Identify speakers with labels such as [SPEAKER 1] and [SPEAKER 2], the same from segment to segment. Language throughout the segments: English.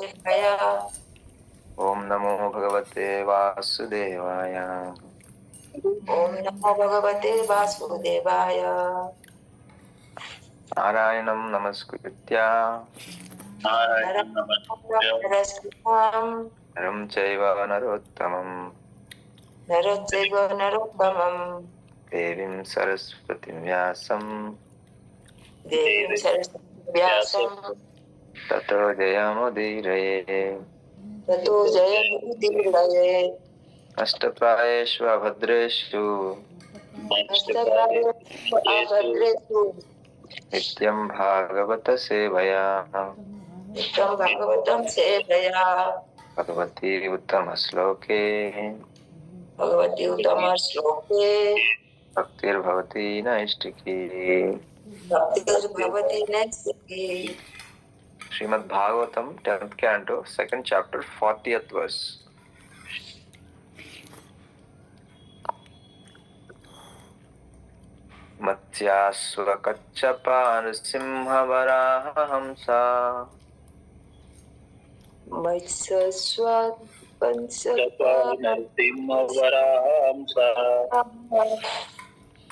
[SPEAKER 1] Vasudevaya.
[SPEAKER 2] Om Namo Bhagavate Vasudevaya.
[SPEAKER 1] Om Namo Bhagavate Vasudevaya.
[SPEAKER 2] Narayanam Namaskritya
[SPEAKER 1] Narasimham
[SPEAKER 2] Naram Chaiva Narottamam
[SPEAKER 1] Naratseva Narottamam
[SPEAKER 2] Devim Saraswatim Vyasam
[SPEAKER 1] Devim Saraswati Vyasam
[SPEAKER 2] Tato Jayamudiraye
[SPEAKER 1] Tato Jayamudiraye
[SPEAKER 2] Ashtaprayeshu Abhadreshu
[SPEAKER 1] Ashtaprayesu Abhadresu
[SPEAKER 2] Nityam Bhagavata Sevaya
[SPEAKER 1] Nityam Bhagavatam Sevaya
[SPEAKER 2] Bhagavati Uttama Sloke
[SPEAKER 1] Bhagavati Uttama Shloke
[SPEAKER 2] Bhaktir Bhavati Naistiki.
[SPEAKER 1] Bhakti Bhavati Nestaki.
[SPEAKER 2] Srimad Bhagavatam, 10th canto, 2nd chapter, 40th verse. Matsyasvakachapa nrsimhavaraha hamsa
[SPEAKER 1] Matsaswat Pansapa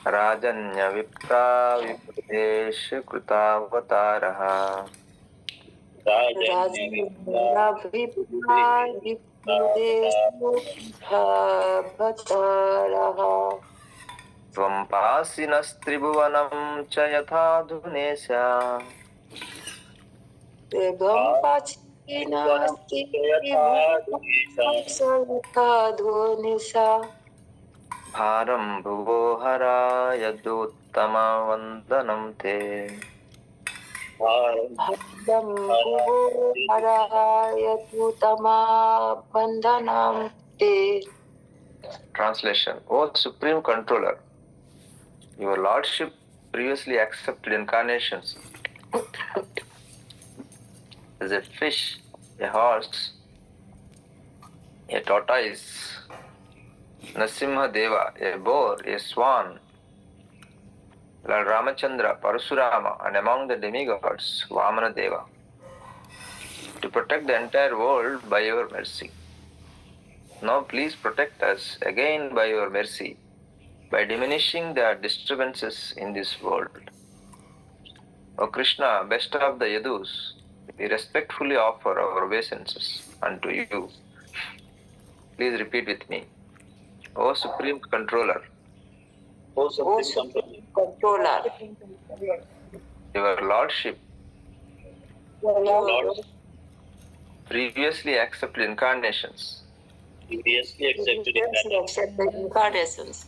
[SPEAKER 2] Rajanya Vipra Vipradesh Krutavataraha
[SPEAKER 1] Rajana Vipra Vipudesu Bhataraha
[SPEAKER 2] Svampasinas Tribhuvanam Chayatha Dhunesya
[SPEAKER 1] Devam Pachinasti Bhuvam Sarvata Dhonisa
[SPEAKER 2] Bharam Bhuvo Hara Yaduttama Vandanam Te
[SPEAKER 1] Bhadam Bhuvo Harayatutama Bandhanam Te.
[SPEAKER 2] Translation. O Supreme Controller, your Lordship previously accepted incarnations as a fish, a horse, a tortoise, Nasimha Deva, a boar, a swan, Lord Ramachandra, Parasurama, and among the demigods, Vamana Deva, to protect the entire world by your mercy. Now please protect us again by your mercy, by diminishing the disturbances in this world. O Krishna, best of the Yadus, we respectfully offer our obeisances unto you. Please repeat with me. O Supreme Controller,
[SPEAKER 1] O Supreme Controller,
[SPEAKER 2] your Lordship
[SPEAKER 1] your
[SPEAKER 2] previously accepted incarnations
[SPEAKER 1] accepted incarnations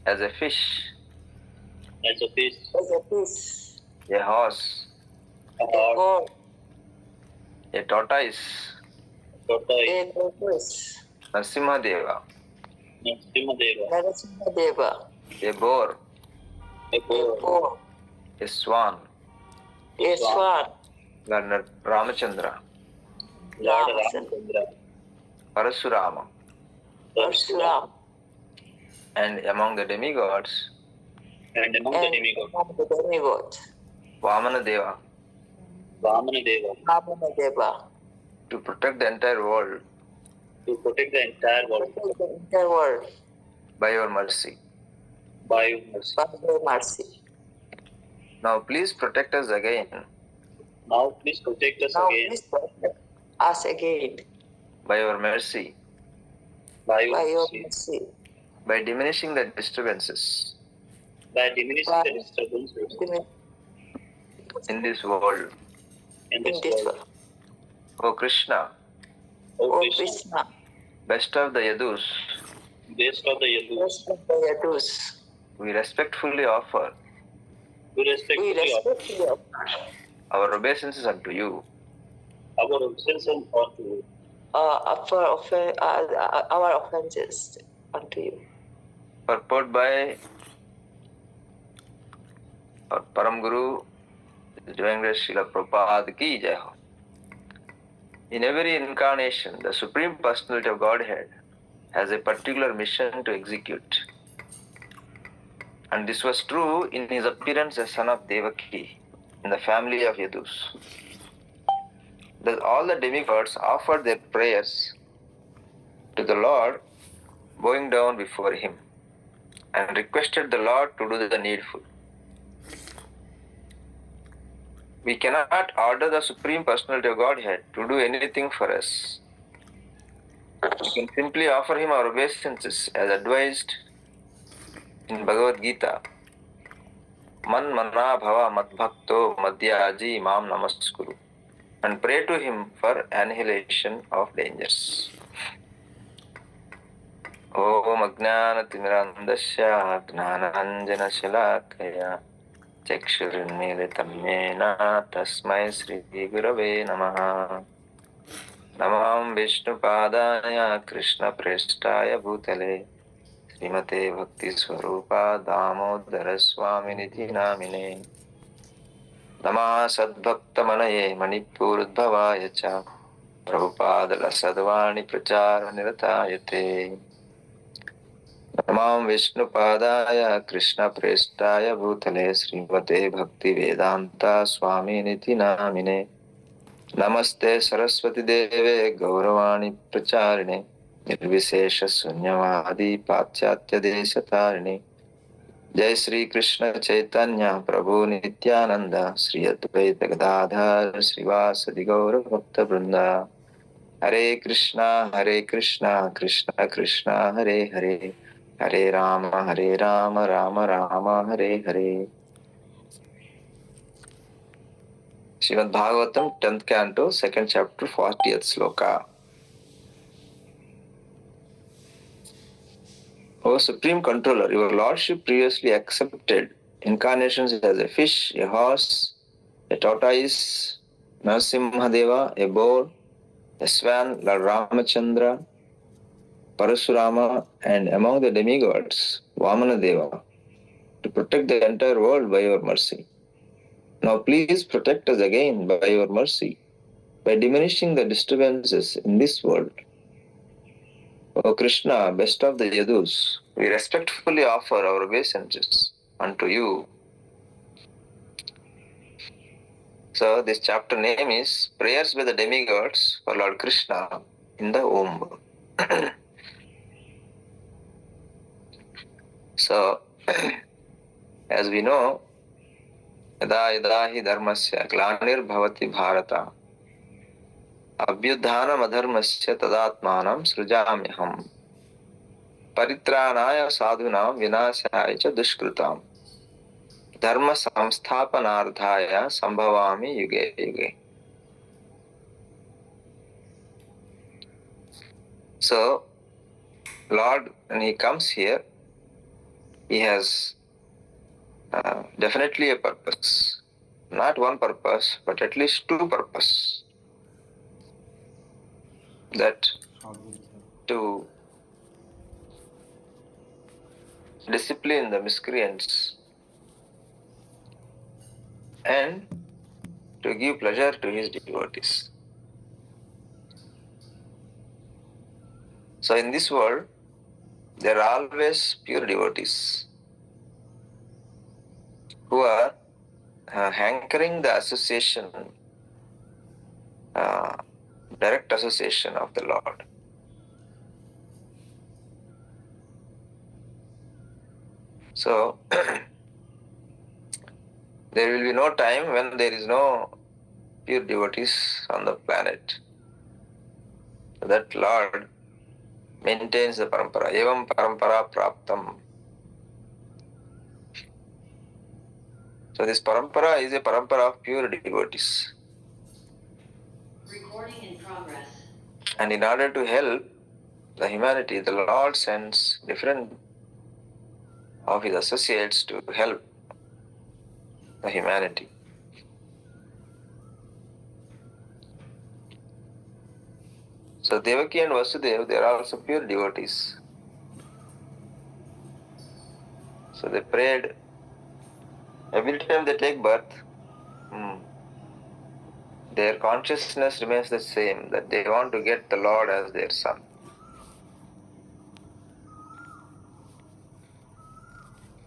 [SPEAKER 2] as a fish,
[SPEAKER 1] as a fish,
[SPEAKER 2] a horse,
[SPEAKER 1] a horse,
[SPEAKER 2] a tortoise,
[SPEAKER 1] a tortoise,
[SPEAKER 2] Narasimha Deva,
[SPEAKER 1] Narasimhadeva,
[SPEAKER 2] a boar,
[SPEAKER 1] a boar,
[SPEAKER 2] a swan,
[SPEAKER 1] a swan,
[SPEAKER 2] Lord Ramachandra,
[SPEAKER 1] Ramachandra,
[SPEAKER 2] Parasurama,
[SPEAKER 1] Parsuram,
[SPEAKER 2] and among the demigods, Vamana Deva,
[SPEAKER 1] Vamanadeva,
[SPEAKER 2] to protect the entire world by your mercy.
[SPEAKER 1] by your mercy.
[SPEAKER 2] Now please protect us again
[SPEAKER 1] Now please protect us again
[SPEAKER 2] by your mercy,
[SPEAKER 1] by your mercy.
[SPEAKER 2] by diminishing the disturbances in this world. O Krishna,
[SPEAKER 1] O Krishna,
[SPEAKER 2] best of the Yadus, we respectfully offer our obeisances unto you.
[SPEAKER 1] Our offenses unto you.
[SPEAKER 2] Purport by our Param Guru, Divine Grace Srila Prabhupada Ki Jai Ho. In every incarnation, the Supreme Personality of Godhead has a particular mission to execute. And this was true in his appearance as son of Devaki in the family of Yadus. Thus all the demigods offered their prayers to the Lord, bowing down before him, and requested the Lord to do the needful. We cannot order the Supreme Personality of Godhead to do anything for us. We can simply offer him our obeisances as advised in Bhagavad Gita. Man mana bhava madbhakto madhyaji mam namaskuru, and pray to him for annihilation of dangers. Om ajnanatimirandasya gnananjana shalakaya चक्षुरुन्मीलितं येन तस्मै श्रीगुरवे नमः. नमः विष्णुपादाय कृष्णप्रेष्ठाय भूतले श्रीमते भक्तिस्वरूपा दामोदरस्वामिनिधि नामिने. नमः सद्भक्तमनये मणिपूरोद्भवाय च प्रभुपादलसद्वाणि प्रचारनिरताय ते. नमः विष्णुपादाय कृष्णप्रेष्ठाय भूतले श्रीमते भक्तिवेदान्ता स्वामिनिधि नामिने. नमस्ते सरस्वती देवे गौरवाणी प्रचारिणे निर्विशेष शून्यवादी पाश्चात्य देशतारिणे. जय श्री कृष्ण चैतन्य प्रभु नित्यानंद श्री अद्वैत गदाधर श्रीवासदि गौर भक्त वृंदा. हरे कृष्णा कृष्ण कृष्ण हरे हरे, हरे Ram Ram Ram Hare Hare. Srimad Bhagavatam, 10th canto, 2nd chapter, 40th sloka. O Supreme Controller, your Lordship previously accepted incarnations as a fish, a horse, a tortoise, Narasimhadeva, a boar, a swan, Lord Ramachandra, Parasurama, and among the demigods, Vamanadeva, to protect the entire world by your mercy. Now please protect us again by your mercy, by diminishing the disturbances in this world. O Krishna, best of the Yadus, we respectfully offer our obeisances unto you. So this chapter name is Prayers by the Demigods for Lord Krishna in the Womb. So, as we know, yada yada hi dharmasya glanir bhavati bharata abhyudhanam adharmasya tadatmanam srujamyaham paritranaya sadhunam vinashaya cha dushkrutam dharma samsthapanardhaya sambhavami yuge yuge. So, Lord, when he comes here, he has definitely a purpose. Not one purpose, but at least two purposes. That to discipline the miscreants and to give pleasure to his devotees. So in this world, there are always pure devotees who are hankering the association, direct association of the Lord. So there will be no time when there is no pure devotees on the planet. So that Lord maintains the parampara. Evam parampara praptam. So this parampara is a parampara of pure devotees.
[SPEAKER 3] Recording in progress.
[SPEAKER 2] And in order to help the humanity, the Lord sends different of his associates to help the humanity. So Devaki and Vasudeva, they are also pure devotees. So they prayed every time they take birth, their consciousness remains the same, that they want to get the Lord as their son.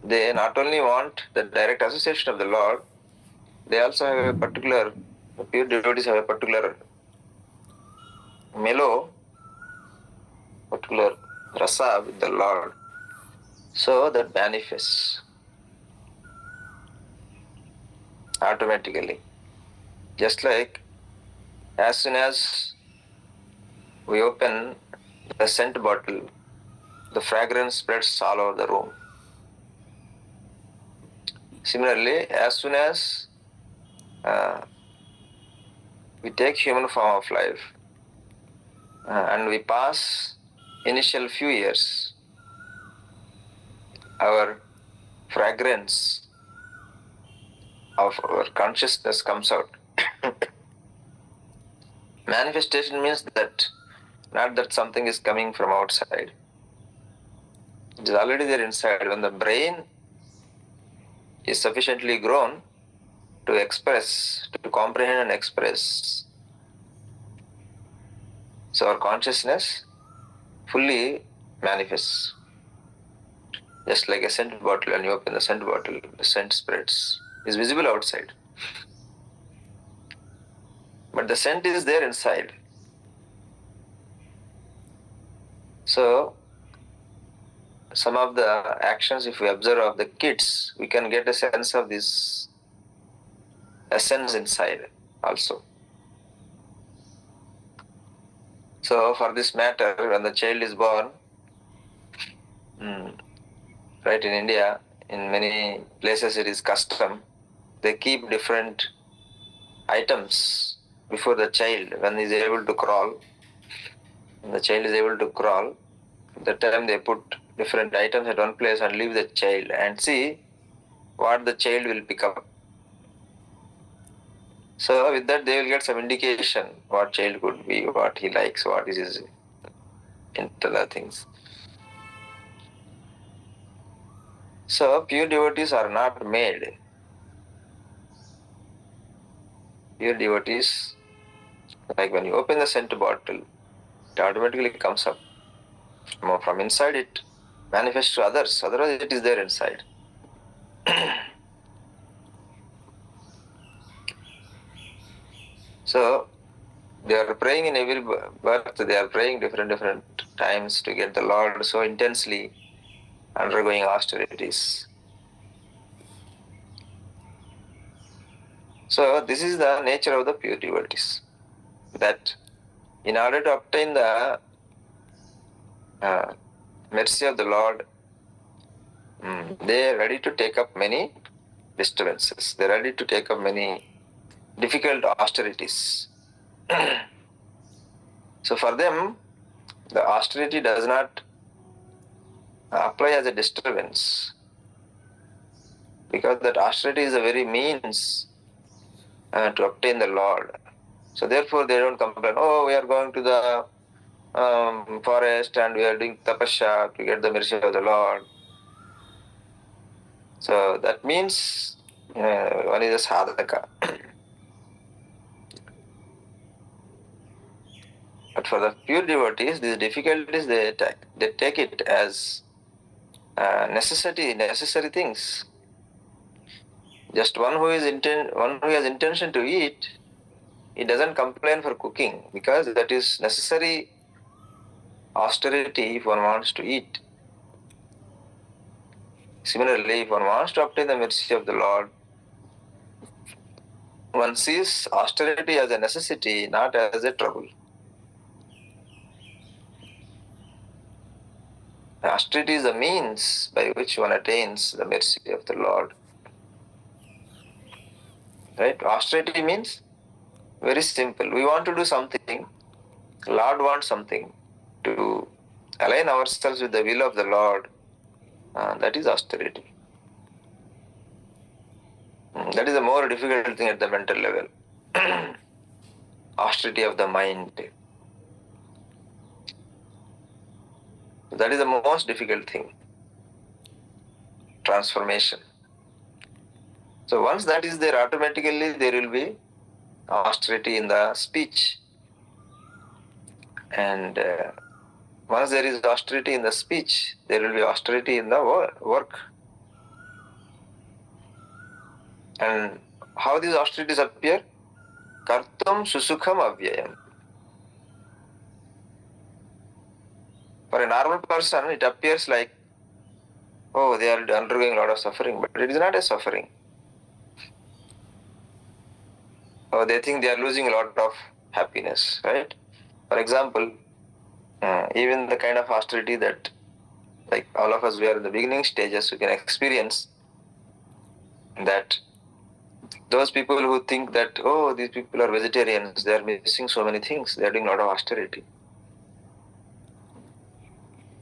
[SPEAKER 2] They not only want the direct association of the Lord, they also have a particular, the pure devotees have a particular mellow, particular rasa with the Lord, so that manifests automatically. Just like as soon as we open the scent bottle, the fragrance spreads all over the room. Similarly, as soon as we take human form of life and we pass initial few years, our fragrance of our consciousness comes out. Manifestation means that not that something is coming from outside. It is already there inside. When the brain is sufficiently grown to express, to comprehend and express, so our consciousness fully manifests. Just like a scent bottle, when you open the scent bottle, the scent spreads. It's visible outside. But the scent is there inside. So, some of the actions, if we observe of the kids, we can get a sense of this essence inside also. So, for this matter, when the child is born, right, in India, in many places it is custom, they keep different items before the child. When he is able to crawl, when the child is able to crawl, at that time they put different items at one place and leave the child and see what the child will pick up. So with that they will get some indication what child could be, what he likes, what is his internal things. So pure devotees are not made. Pure devotees, like when you open the scent bottle, it automatically comes up. From inside it manifests to others, otherwise it is there inside. So they are praying in every birth, they are praying different times to get the Lord so intensely, undergoing austerities. So this is the nature of the pure devotees, that in order to obtain the mercy of the Lord, they are ready to take up many disturbances, they are ready to take up many difficult austerities. So for them, the austerity does not apply as a disturbance, because that austerity is a very means to obtain the Lord. So therefore they don't complain, oh, we are going to the forest and we are doing tapasya to get the mercy of the Lord. So that means one is a sadhaka. But for the pure devotees, these difficulties, they take it as necessary things. Just one who has intention to eat, he doesn't complain for cooking, because that is necessary austerity if one wants to eat. Similarly, if one wants to obtain the mercy of the Lord, one sees austerity as a necessity, not as a trouble. Austerity is a means by which one attains the mercy of the Lord. Right? Austerity means very simple. We want to do something, Lord wants something. To align ourselves with the will of the Lord, that is austerity. That is a more difficult thing at the mental level. Austerity of the mind. That is the most difficult thing. Transformation. So once that is there, automatically there will be austerity in the speech. And once there is austerity in the speech, there will be austerity in the work. And how these austerities appear? Kartam susukham avyayam. For a normal person, it appears like, oh, they are undergoing a lot of suffering, but it is not a suffering. Or they think they are losing a lot of happiness, right? For example, even the kind of austerity that, like all of us, we are in the beginning stages, we can experience that those people who think that, oh, these people are vegetarians, they are missing so many things, they are doing a lot of austerity,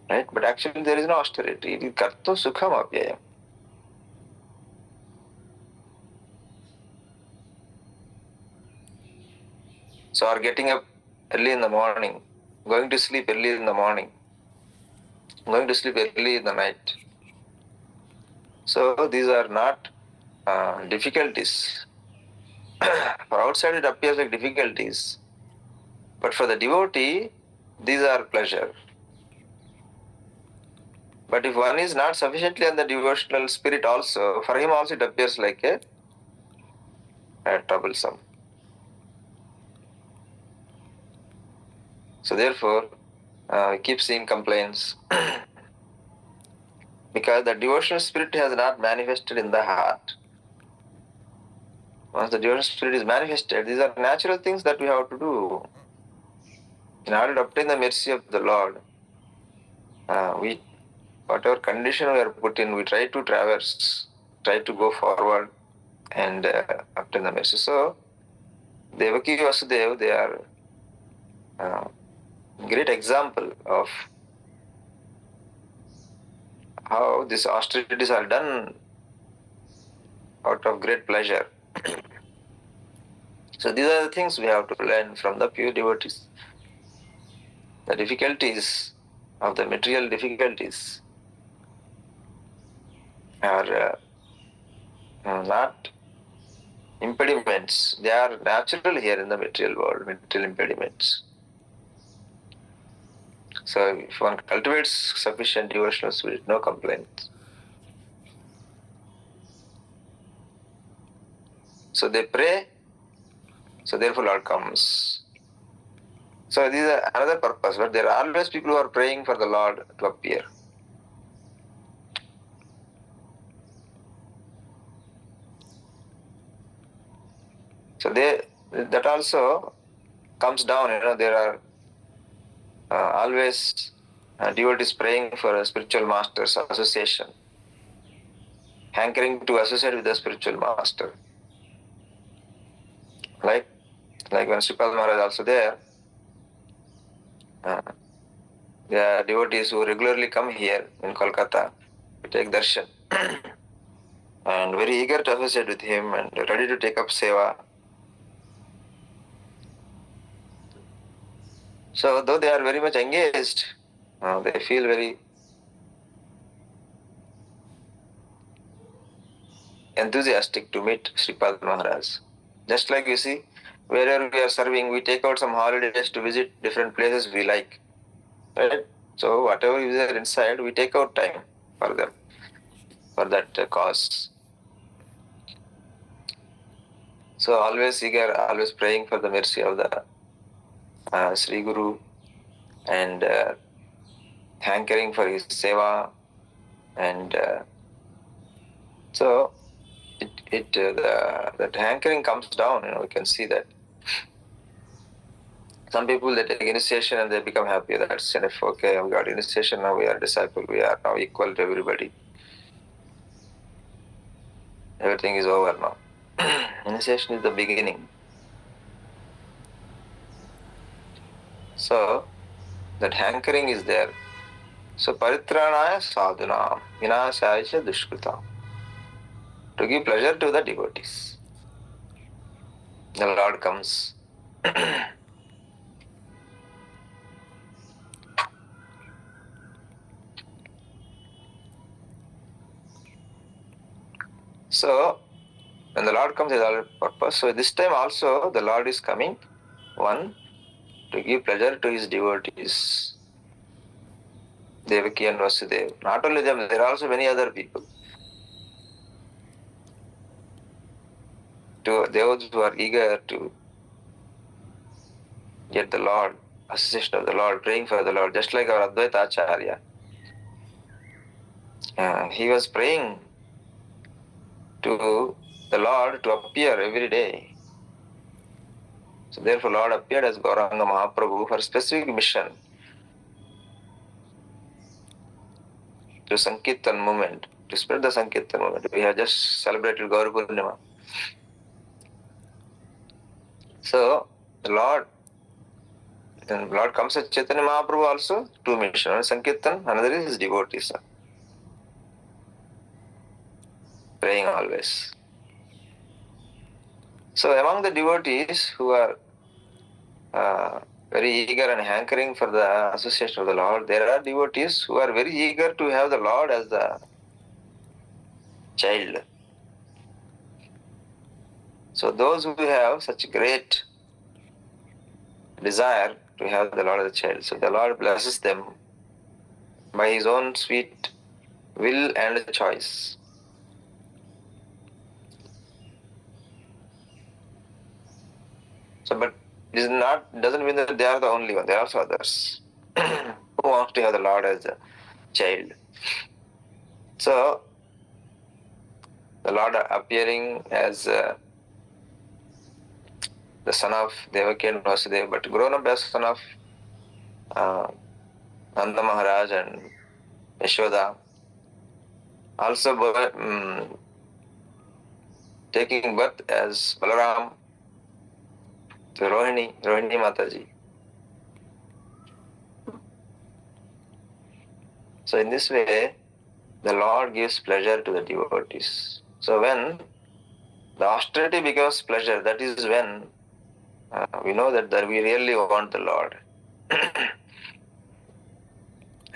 [SPEAKER 2] right? But actually, there is no austerity. It is karto sukham apyayam. So, are getting up early in the morning, going to sleep early in the morning, going to sleep early in the night. So, these are not difficulties. For outside, it appears like difficulties. But for the devotee, these are pleasure. But if one is not sufficiently on the devotional spirit also, for him also it appears like a troublesome. So therefore, we keep seeing complaints because the devotional spirit has not manifested in the heart. Once the devotional spirit is manifested, these are natural things that we have to do. In order to obtain the mercy of the Lord, we, whatever condition we are put in, we try to traverse, try to go forward and obtain the mercy. So, Devaki Vasudeva, they are great example of how these austerities are done out of great pleasure. So these are the things we have to learn from the pure devotees. The difficulties of the material difficulties are not impediments. They are natural here in the material world, material impediments. So if one cultivates sufficient devotional spirit, no complaints. So they pray, so therefore Lord comes. So this is another purpose, but there are always people who are praying for the Lord to appear. So that also comes down, there are always devotees praying for a spiritual master's association, hankering to associate with the spiritual master. Like when Srimad Maharaj also there, there are devotees who regularly come here in Kolkata to take darshan and very eager to associate with him and ready to take up seva. So though they are very much engaged, they feel very enthusiastic to meet Srimad Maharaj. Just like you see, wherever we are serving, we take out some holidays to visit different places we like. Right? So whatever is there inside, we take out time for them, for that cause. So always eager, always praying for the mercy of the Sri Guru and hankering for his seva, and so that hankering comes down. We can see that. Some people, they take initiation and they become happy. That's enough. Okay, we got initiation, now we are disciple, we are now equal to everybody. Everything is over now. Initiation is the beginning. So, that hankering is there. So, paritranaya sadhunam, vinasaya cha dushkritam. To give pleasure to the devotees. The Lord comes. So, when the Lord comes, there is already purpose. So, this time also, the Lord is coming, one, to give pleasure to his devotees. Devaki and Vasudeva. Not only them, there are also many other people. To those who are eager to get the Lord association of the Lord, praying for the Lord, just like our Advaita Acharya. He was praying to the Lord to appear every day. So therefore Lord appeared as Gauranga Mahaprabhu for a specific mission, to Sankirtan movement, to spread the Sankirtan movement. We have just celebrated Gaur Purnima. So the Lord comes as Chaitanya Mahaprabhu also, two missions. One is Sankirtan, another is his devotees. Praying always. So among the devotees who are very eager and hankering for the association of the Lord, there are devotees who are very eager to have the Lord as the child. So those who have such great desire to have the Lord as a child, so the Lord blesses them by His own sweet will and choice. So, but this doesn't mean that they are the only one. There are also others who want to have the Lord as a child. So, the Lord appearing as the son of Devaki and Vasudeva, but grown up as son of Nanda Maharaj and Yashoda. Also taking birth as Balaram to Rohini Mataji. So in this way, the Lord gives pleasure to the devotees. So when the austerity becomes pleasure, that is when we know that we really want the Lord.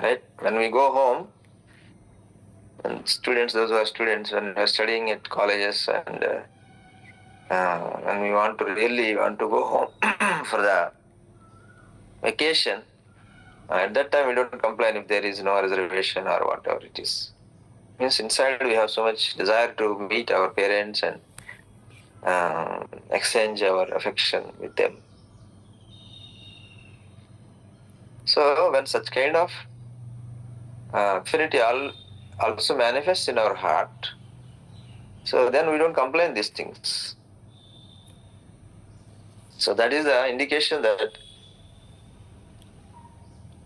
[SPEAKER 2] Right? When we go home, and students, those who are students, when we are studying at colleges, and when we really want to go home for the vacation, at that time we don't complain if there is no reservation or whatever it is. Means inside we have so much desire to meet our parents and exchange our affection with them. So when such kind of affinity also manifests in our heart, so then we don't complain these things. So that is the indication that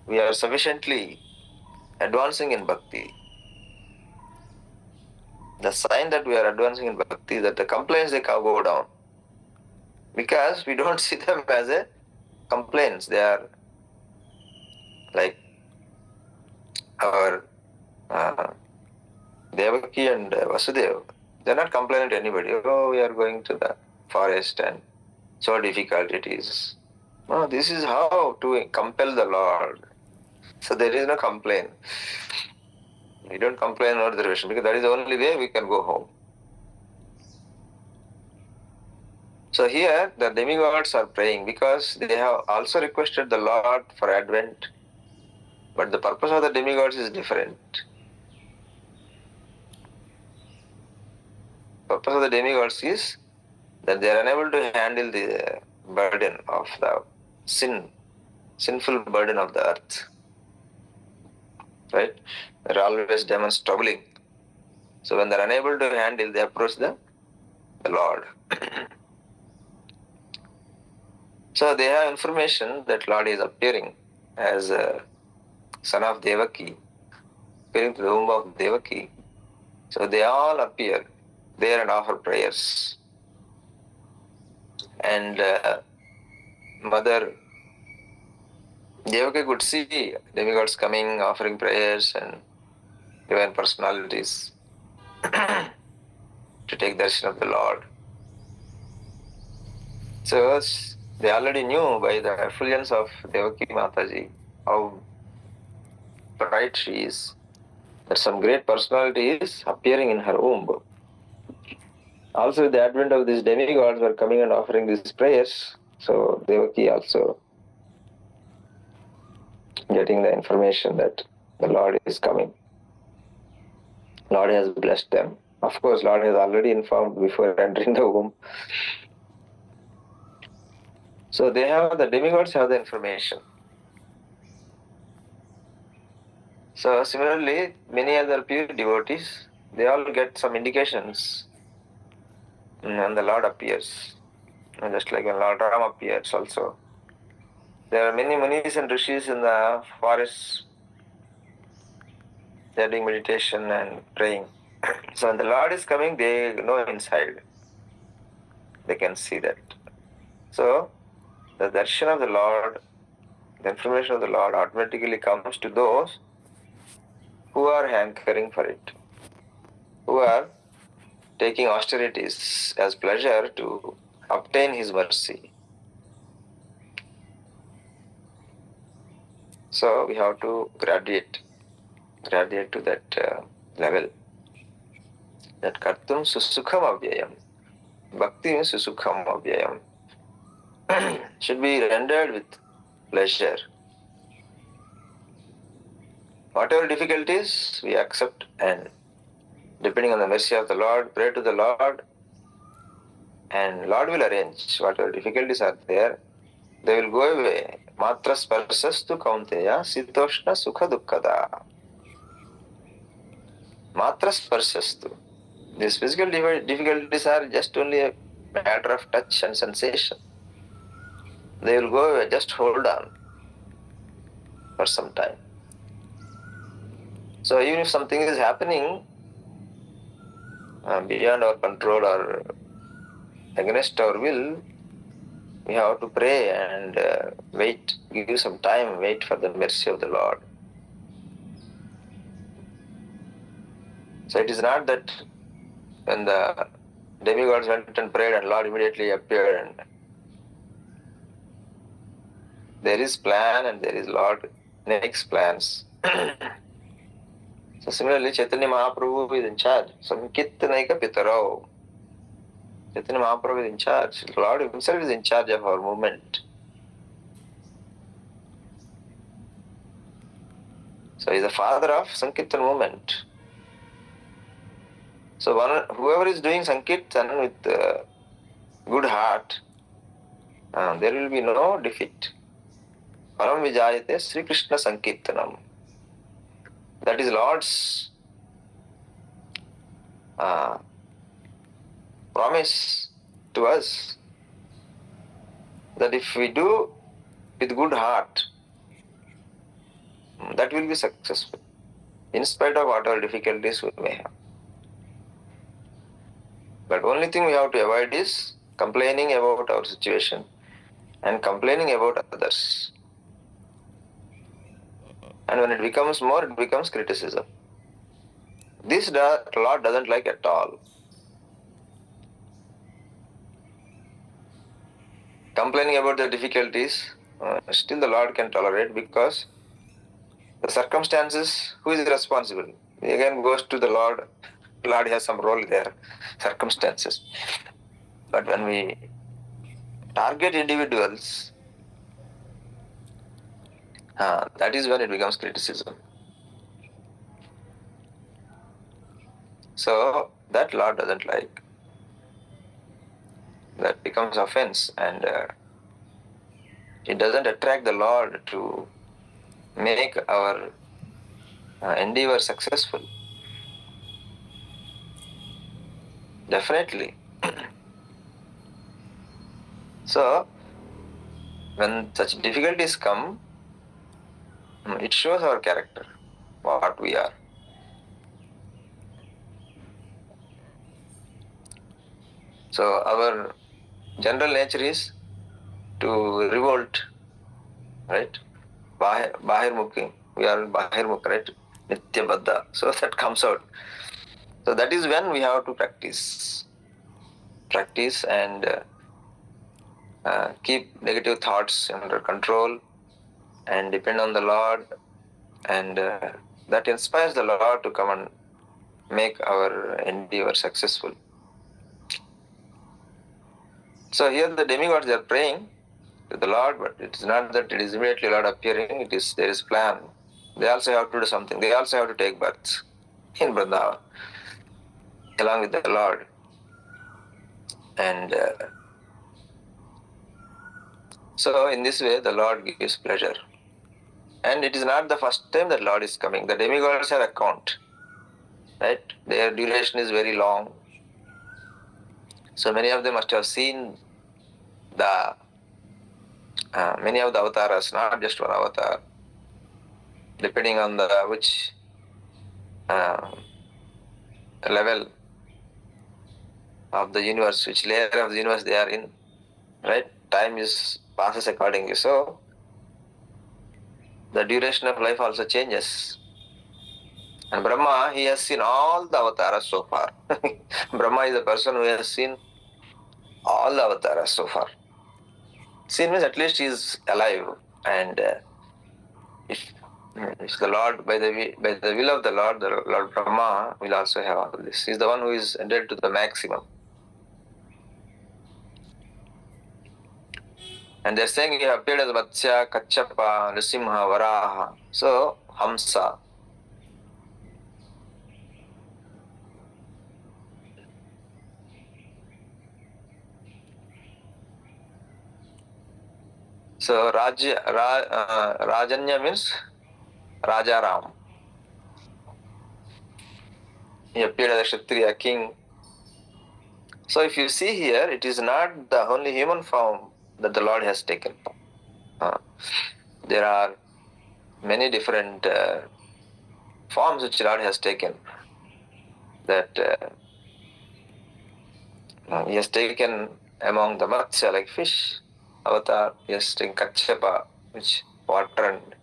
[SPEAKER 2] we are sufficiently advancing in bhakti. The sign that we are advancing in bhakti is that the complaints, they go down. Because we don't see them as a complaints. They are like our Devaki and Vasudeva. They are not complaining to anybody. Oh, we are going to the forest and so difficult it is. No, this is how to compel the Lord. So there is no complaint. We don't complain or reservation because that is the only way we can go home. So here the demigods are praying because they have also requested the Lord for advent. But the purpose of the demigods is different. The purpose of the demigods is that they are unable to handle the burden of the sinful burden of the earth. Right? They are always demons troubling. So when they are unable to handle, they approach the Lord. So they have information that Lord is appearing as a son of Devaki, appearing to the womb of Devaki. So they all appear there and offer prayers. And Mother Devaki could see demigods coming, offering prayers and divine personalities to take darshan of the Lord. So they already knew by the effulgence of Devaki Mataji how bright she is, that some great personality is appearing in her womb. Also with the advent of these demigods were coming and offering these prayers, so Devaki also getting the information that the Lord is coming. Lord has blessed them. Of course, Lord has already informed before entering the womb. So the demigods have the information. So similarly, many other pure devotees, they all get some indications when the Lord appears. Just like when Lord Ram appears also. There are many munis and rishis in the forests. They are doing meditation and praying. So when the Lord is coming, they know inside. They can see that. So the darshan of the Lord, the information of the Lord automatically comes to those who are hankering for it, who are taking austerities as pleasure to obtain His mercy. So we have to graduate to that level. That kartum susukham avyayam. Bhakti means susukham avyayam. Should be rendered with pleasure. Whatever difficulties we accept, and depending on the mercy of the Lord, pray to the Lord, and Lord will arrange whatever difficulties are there. They will go away. Matra sparsastu kaunteya sitoshna sukha dukkada. Matra sparsastu. These physical difficulties are just only a matter of touch and sensation. They will go away. Just hold on for some time. So even if something is happening beyond our control or against our will, we have to pray and wait, give some time, wait for the mercy of the Lord. So it is not that when the demigods went and prayed and Lord immediately appeared, and there is plan and there is Lord makes plans. So similarly, Chaitanya Mahaprabhu is in charge. Sankirtanaika Pitaro. Chaitanya Mahaprabhu is in charge. Lord himself is in charge of our movement. So he is the father of Sankirtan movement. So whoever is doing Sankirtan with good heart, there will be no defeat. Param Vijayate Sri Krishna Sankirtanam. That is Lord's promise to us, that if we do with good heart, that will be successful, in spite of whatever difficulties we may have. But only thing we have to avoid is complaining about our situation and complaining about others. And when it becomes more, it becomes criticism. This Lord doesn't like at all. Complaining about the difficulties, still the Lord can tolerate, because the circumstances, who is responsible? He again goes to the Lord. Lord has some role there, circumstances. But when we target individuals, that is when it becomes criticism. So that Lord doesn't like. That becomes offense, and it doesn't attract the Lord to make our endeavor successful. Definitely. So when such difficulties come, it shows our character, what we are. So our general nature is to revolt, right? Bahirmukhi. We are Bahirmukh, right? Nityabadha. So that comes out. So that is when we have to practice. Practice and keep negative thoughts under control and depend on the Lord, and that inspires the Lord to come and make our endeavor successful. So here the demigods, they are praying to the Lord, but it is not that it is immediately Lord appearing. There is plan. They also have to do something. They also have to take birth in Vrindavan along with the Lord. And so in this way the Lord gives pleasure. And it is not the first time that Lord is coming. The demigods have account, right? Their duration is very long. So many of them must have seen the many of the avatars, not just one avatar, depending on the which level of the universe, which layer of the universe they are in, right? Time is passes accordingly. So the duration of life also changes. And Brahma, he has seen all the avatars so far. Brahma is the person who has seen all the avatars so far. Seen means at least he is alive. And if the Lord, by the will of the Lord Brahma will also have all this. He is the one who is ended to the maximum. And they're saying he appeared as Matsya, Kachapa, Nrisimha, Varaha. So, Hamsa. So, Rajanya means Rajaram. He appeared as a Kshatriya king. So, if you see here, it is not the only human form that the Lord has taken. There are many different forms which Lord has taken. That he has taken among the Matsya, like fish avatar. He has taken Kachapa, which water, and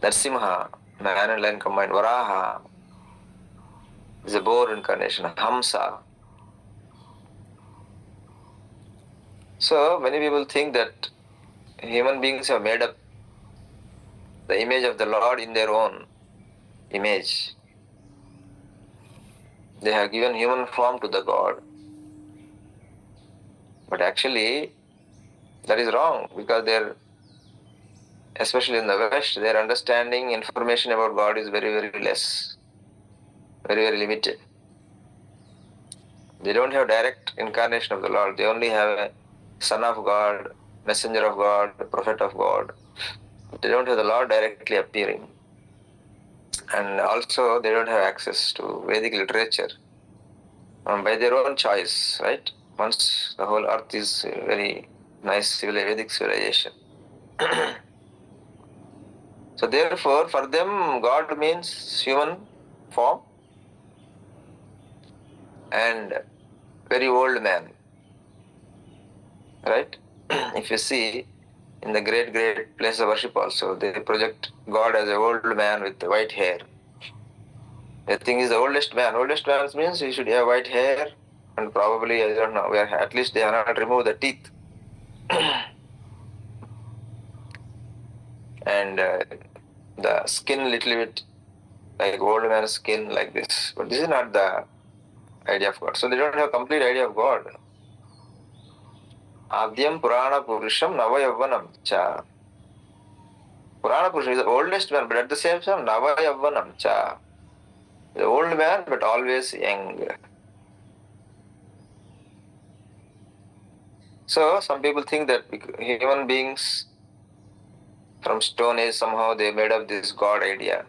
[SPEAKER 2] Narsimha, man and lion combined. Varaha is a boar incarnation. Hamsa. So many people think that human beings have made up the image of the Lord in their own image. They have given human form to the God. But actually, that is wrong, because especially in the West, their understanding, information about God is very, very less, very, very limited. They don't have direct incarnation of the Lord. They only have a Son of God, Messenger of God, Prophet of God. They don't have the Lord directly appearing. And also, they don't have access to Vedic literature by their own choice, right? Once the whole earth is a very nice Vedic civilization. So therefore, for them, God means human form and very old man, right? If you see in the great place of worship also, they project God as an old man with white hair. They think he's the oldest man. Oldest man means he should have white hair, and probably, I don't know, at least they have not removed the teeth. And the skin little bit like old man's skin, like this. But this is not the idea of God. So they don't have a complete idea of God. Adyam Purana Purusham Navayavvanam Cha. Purana Purusham is the oldest man, but at the same time, Navayavvanam Cha. The old man, but always young. So some people think that human beings from Stone Age, somehow they made up this God idea.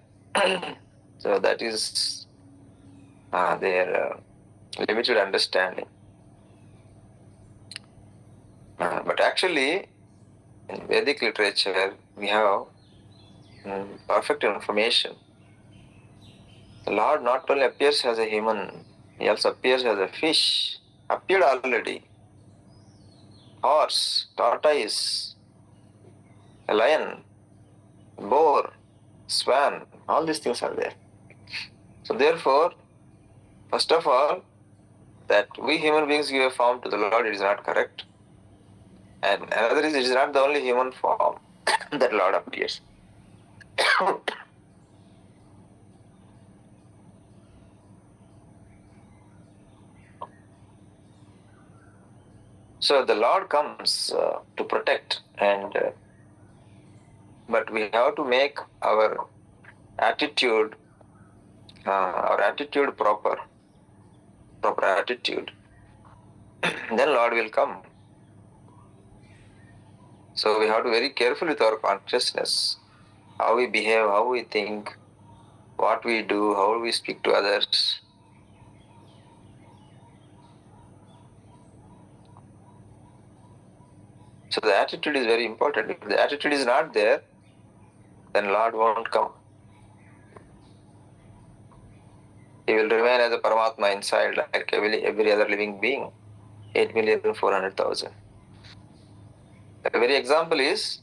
[SPEAKER 2] So that is their limited understanding. But actually, in Vedic literature, we have perfect information. The Lord not only appears as a human, he also appears as a fish. Appeared already. Horse, tortoise, a lion, boar, swan, all these things are there. So therefore, first of all, that we human beings give a form to the Lord, it is not correct. And another is, it is not the only human form that Lord appears. So the Lord comes to protect, but we have to make our attitude proper attitude. Then Lord will come. So we have to be very careful with our consciousness. how we behave, how we think, what we do, how we speak to others. So the attitude is very important. If the attitude is not there, then Lord won't come. He will remain as a Paramatma inside, like every other living being. 8,400,000. The very example is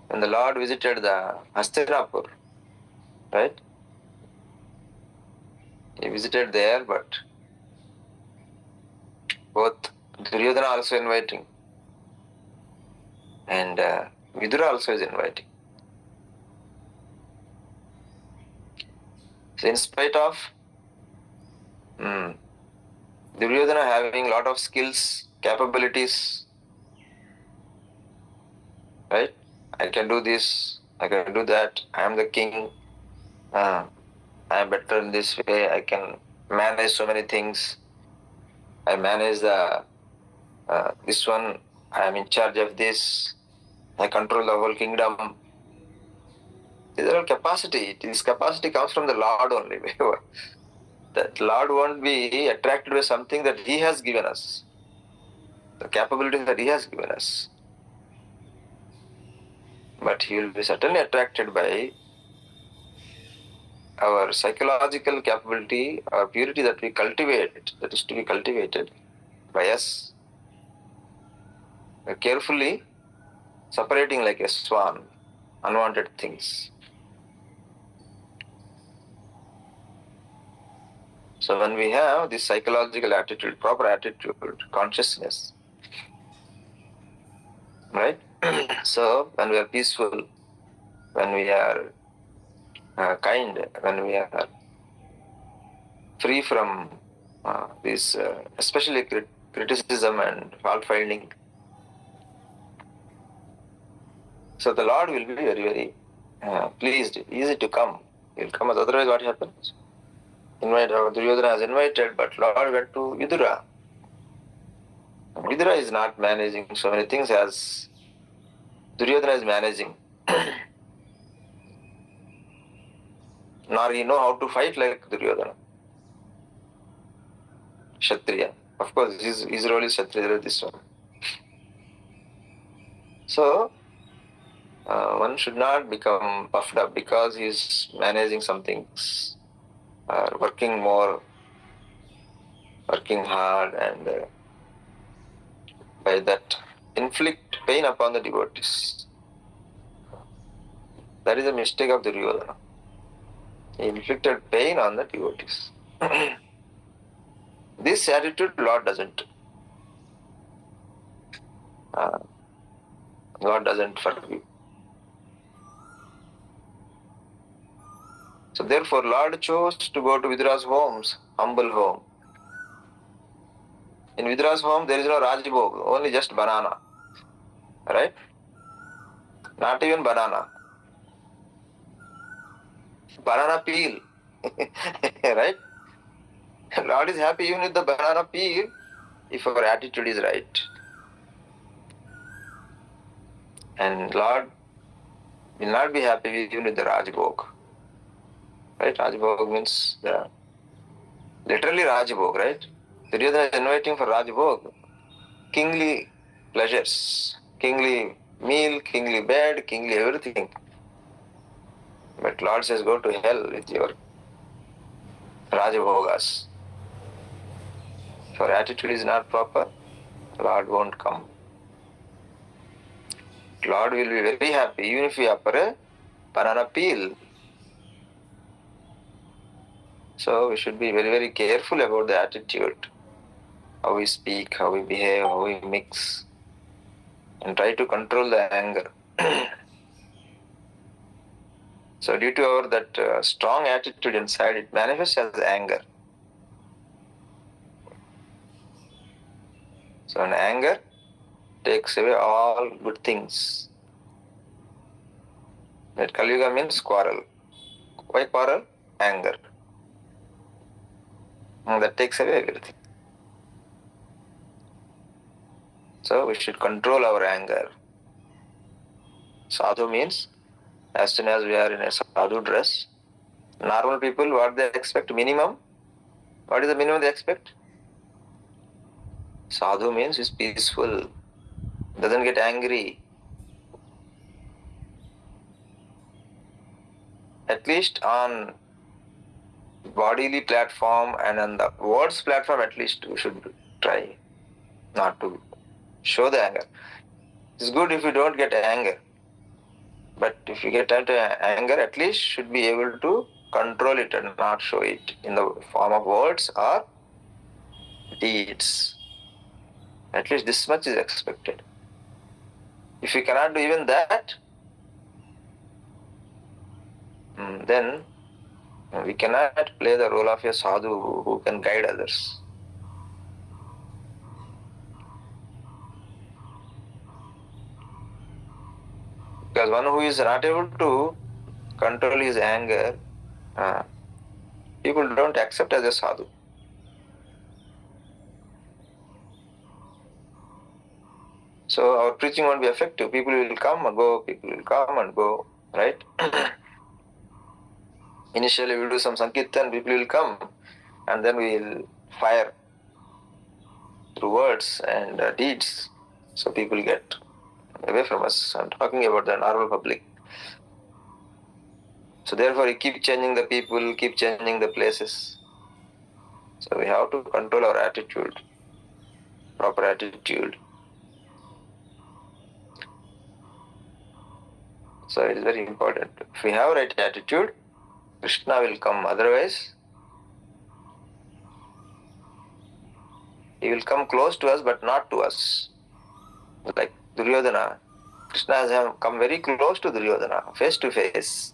[SPEAKER 2] when the Lord visited the Hastinapur, right? He visited there, but both Duryodhana also inviting and Vidura also is inviting. So in spite of Duryodhana having lot of skills, capabilities, right? I can do this, I can do that, I am the king, I am better in this way, I can manage so many things, I manage the this one, I am in charge of this, I control the whole kingdom. These are all capacity. This capacity comes from the Lord only. That Lord won't be attracted by something that He has given us, the capabilities that He has given us. But He will be certainly attracted by our psychological capability, our purity that we cultivate, that is to be cultivated by us. We're carefully separating like a swan, unwanted things. So when we have this psychological attitude, proper attitude, consciousness, right? So when we are peaceful, when we are kind, when we are free from this, especially criticism and fault finding, so the Lord will be very, very pleased, easy to come. He will come. Otherwise, what happens? Duryodhana has invited, but Lord went to Vidura. Vidura is not managing so many things as Duryodhana is managing. Nor he know how to fight like Duryodhana. Kshatriya. Of course, his role is Kshatriya, this one. So, one should not become puffed up because he is managing some things, working more, working hard, and by that inflict pain upon the devotees. That is a mistake of Duryodhana. He inflicted pain on the devotees. This attitude Lord doesn't. God doesn't forgive. So therefore Lord chose to go to Vidura's homes, humble home. In Vidura's home there is no Rajbhog, only just banana. Right? Not even banana. Banana peel. Right? Lord is happy even with the banana peel if our attitude is right. And Lord will not be happy even with the Rajbhog. Right? Rajbhog means literally Rajbhog, right? Duryodhana is inviting for Rajbhog. Kingly pleasures, kingly meal, kingly bed, kingly everything. But Lord says, go to hell with your Rajabhogas. If your attitude is not proper, Lord won't come. Lord will be very happy even if we offer a banana peel. So we should be very, very careful about the attitude, how we speak, how we behave, how we mix, and try to control the anger. So due to our that strong attitude inside, it manifests as anger. So an anger takes away all good things. That Kali Yuga means quarrel. Why quarrel? Anger. And that takes away everything. So we should control our anger. Sadhu means as soon as we are in a sadhu dress, normal people, what they expect? Minimum. What is the minimum they expect? Sadhu means is peaceful, doesn't get angry. At least on bodily platform and on the words platform, at least we should try not to show the anger. It's good if you don't get anger, but if you get into anger, at least should be able to control it and not show it in the form of words or deeds. At least this much is expected. If you cannot do even that, then we cannot play the role of a sadhu who can guide others. Because one who is not able to control his anger, people don't accept as a sadhu. So our preaching won't be effective. People will come and go, people will come and go, right? Initially we do some sankirtan, people will come, and then we will fire through words and deeds. So people get away from us. I'm talking about the normal public. So therefore we keep changing the people, keep changing the places. So we have to control our attitude, proper attitude. So it is very important. If we have right attitude, Krishna will come. Otherwise, he will come close to us but not to us. Like Duryodhana. Krishna has come very close to Duryodhana, face to face.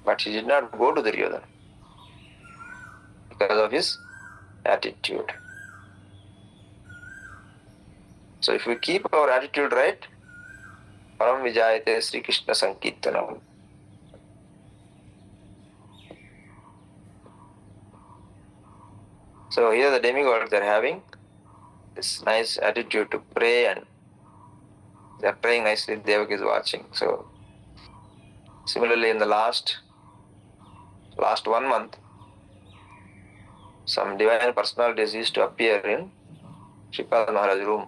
[SPEAKER 2] But he did not go to Duryodhana because of his attitude. So if we keep our attitude right, Param Vijayate Sri Krishna Sankirtanam. So here the demigods are having this nice attitude to pray, and they are praying nicely. Devak is watching. So similarly, in the last 1 month, some divine personalities used to appear in Srimad Maharaj room.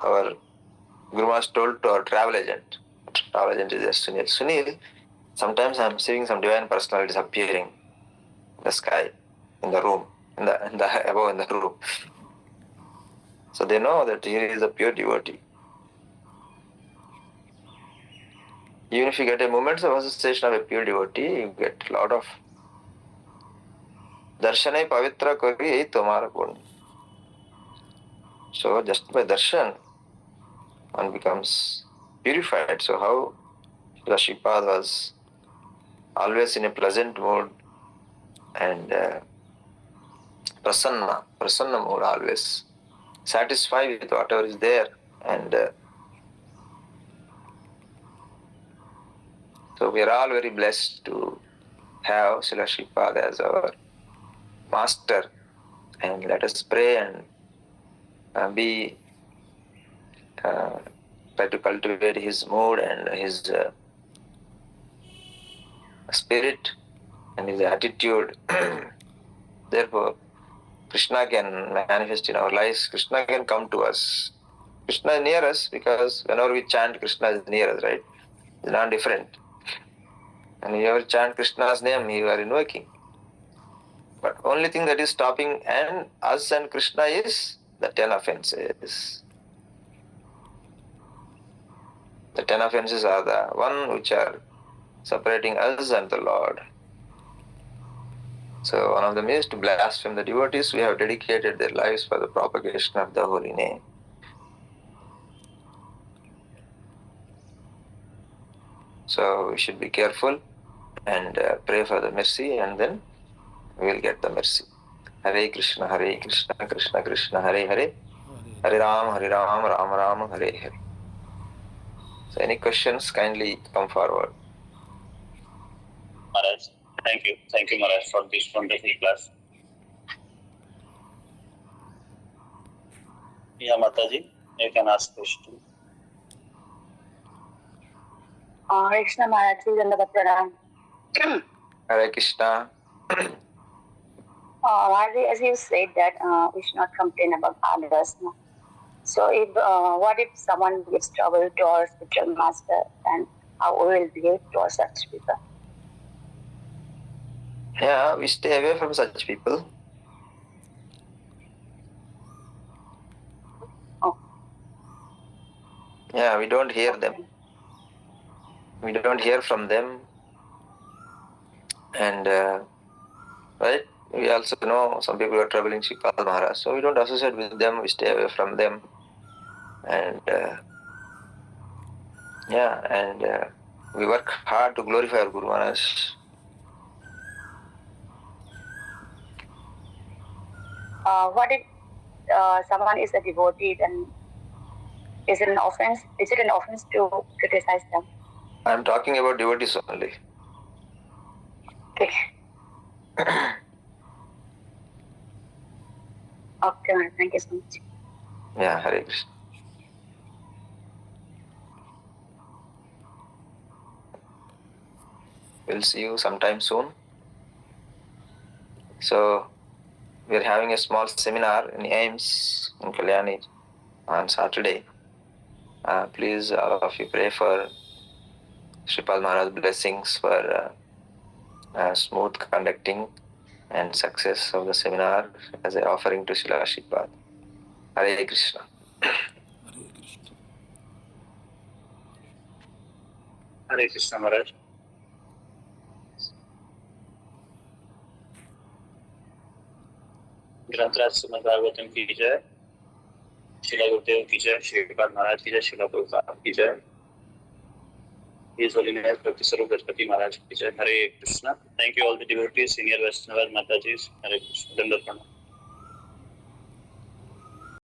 [SPEAKER 2] Our Guru Maharaj told to our travel agent. Travel agent is Sunil. Sunil, sometimes I am seeing some divine personalities appearing in the sky, in the room, above in the room. So they know that here is a pure devotee. Even if you get a moment's of association of a pure devotee, you get a lot of darshanai pavitra kari tomara punya. So just by darshan, one becomes purified. So how Vrajapati was always in a pleasant mood and prasanna mood, always satisfied with whatever is there, and so we are all very blessed to have Srila Shripad as our master, and let us pray and try to cultivate his mood and his spirit and his attitude. Therefore, Krishna can manifest in our lives. Krishna can come to us. Krishna is near us because whenever we chant, Krishna is near us, right? It's not different. And if you ever chant Krishna's name, you are invoking. But only thing that is stopping us and Krishna is the 10 offenses. The 10 offenses are the one which are separating us and the Lord. So one of them is to blaspheme the devotees who have dedicated their lives for the propagation of the holy name. So we should be careful and pray for the mercy, and then we will get the mercy. Hare Krishna, Krishna Krishna, Hare Hare, Hare Ram, Ram Ram, Hare Hare. So any questions, kindly come forward.
[SPEAKER 3] Maharaj, thank you. Thank you, Maharaj, for this wonderful class. Yeah, Mataji. You can ask question.
[SPEAKER 4] Hare Krishna Maharaj, Dandavat Pranam.
[SPEAKER 2] Hare Krishna.
[SPEAKER 4] Maharaj, as you said that we should not complain about others. No? So what if someone gives trouble to our spiritual master, and how we will behave towards such people?
[SPEAKER 2] Yeah, we stay away from such people.
[SPEAKER 4] Oh.
[SPEAKER 2] Yeah, we don't hear them. We don't hear from them. And right, we also know some people are troubling Sripad Maharaj, so we don't associate with them, we stay away from them. And we work hard to glorify our Guru Maharaj.
[SPEAKER 4] What if someone is a devotee, then is it an offense? Is it an offense to criticize them?
[SPEAKER 2] I am talking about devotees only.
[SPEAKER 4] Okay. Okay, Maharaj, thank you so much.
[SPEAKER 2] Yeah, Hare Krishna. We'll see you sometime soon. So, we're having a small seminar in AIMS in Kalyani on Saturday. Please, all of you pray for Sripad Maharaj's blessings for smooth conducting and success of the seminar as an offering to Srila Sripad. Hare Krishna.
[SPEAKER 3] Hare Krishna Maharaj. ग्रंथराज Shrimad Bhagavatam की जय, श्रील गुरुदेव की जय, श्रीपाद महाराज की जय, श्रील प्रभुपाद की जय, His Holiness Bhakti Swarupa Vrajapati Maharaj ki jai. Hare Krishna. Thank you all the devotees, senior Vaishnavas, Matajis. Hare Krishna. Dandavat Pranam.